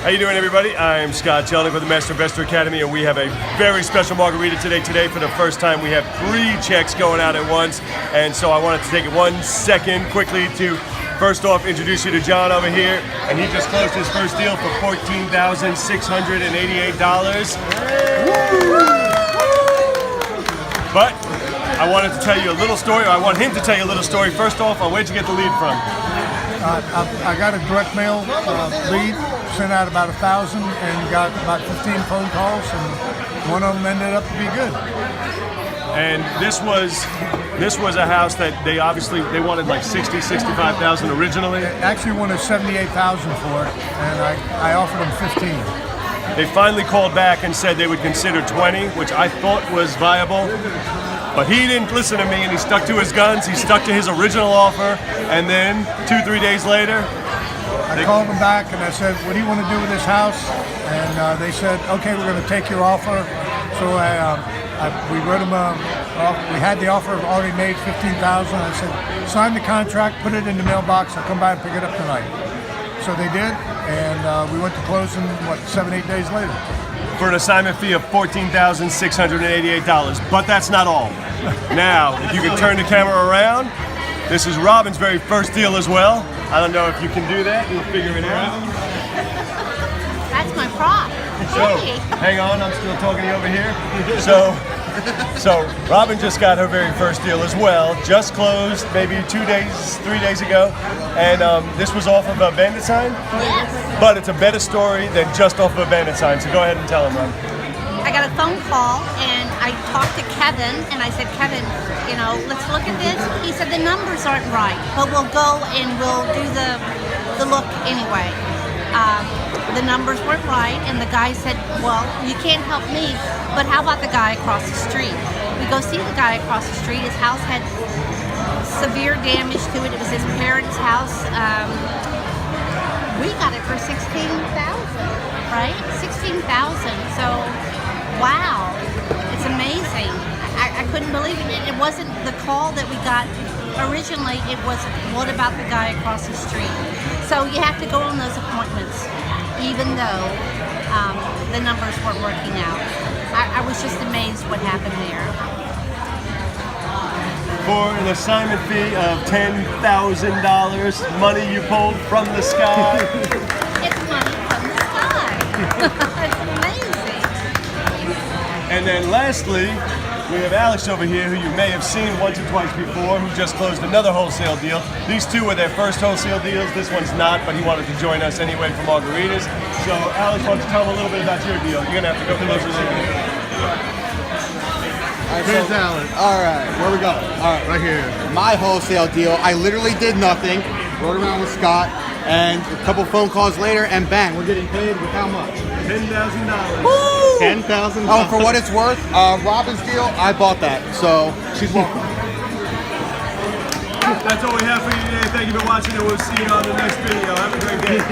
How you doing, everybody? I'm Scott Jelinek with the Master Investor Academy, and we have a very special margarita today. Today, for the first time, we have 3 checks going out at once, and so I wanted to take 1 second quickly to first off introduce you to John over here, and he just closed his first deal for $14,688. But I wanted to tell you a little story, or I want him to tell you a little story. First off, where'd you get the lead from? I got a direct mail lead, sent out about 1,000 and got about 15 phone calls, and one of them ended up to be good. And this was a house that they wanted like 65,000 originally. They actually wanted 78,000 for it, and I offered them 15. They finally called back and said they would consider 20, which I thought was viable. But he didn't listen to me, and he stuck to his guns. He stuck to his original offer, and then 2-3 days later, I called them back and I said, "What do you want to do with this house?" And they said, "Okay, we're going to take your offer." So we wrote them. We had the offer already made, 15,000. I said, "Sign the contract, put it in the mailbox. I'll come by and pick it up tonight." So they did, and we went to closing 7-8 days later. For an assignment fee of $14,688. But that's not all. Now, if you can turn the camera around, this is Robin's very first deal as well. I don't know if you can do that. You'll figure it out. That's my prop. So, hang on, I'm still talking to you over here. So Robin just got her very first deal as well. Just closed maybe 3 days ago. And this was off of a bandit sign? Yes. But it's a better story than just off of a bandit sign. So go ahead and tell them, Robin. I got a phone call and I talked to Kevin and I said, "Kevin, let's look at this." He said, "The numbers aren't right, but we'll go and we'll do the look anyway." The numbers weren't right, and the guy said, "Well, you can't help me, but how about the guy across the street?" We go see the guy across the street. His house had severe damage to it. It was his parents' house. We got it for 16,000, right? 16,000. So, wow, it's amazing. I couldn't believe it. It wasn't the call that we got originally. It was, what about the guy across the street? So you have to go on those appointments, even though the numbers weren't working out. I was just amazed what happened there. For an assignment fee of $10,000, money you pulled from the sky. It's money from the sky. It's amazing. And then lastly, we have Alex over here, who you may have seen once or twice before, who just closed another wholesale deal. These two were their first wholesale deals. This one's not, but he wanted to join us anyway for margaritas. So Alex, why don't you tell him a little bit about your deal? You're gonna have to go closer there. Here's Alan. All right, where we going? All right, right here. My wholesale deal. I literally did nothing. Rode around with Scott, and a couple phone calls later, and bang, we're getting paid with how much? $10,000. Woo! $10,000. Oh, for what it's worth, Robin's deal, I bought that, so she's welcome. That's all we have for you today. Thank you for watching, and we'll see you on the next video. Have a great day.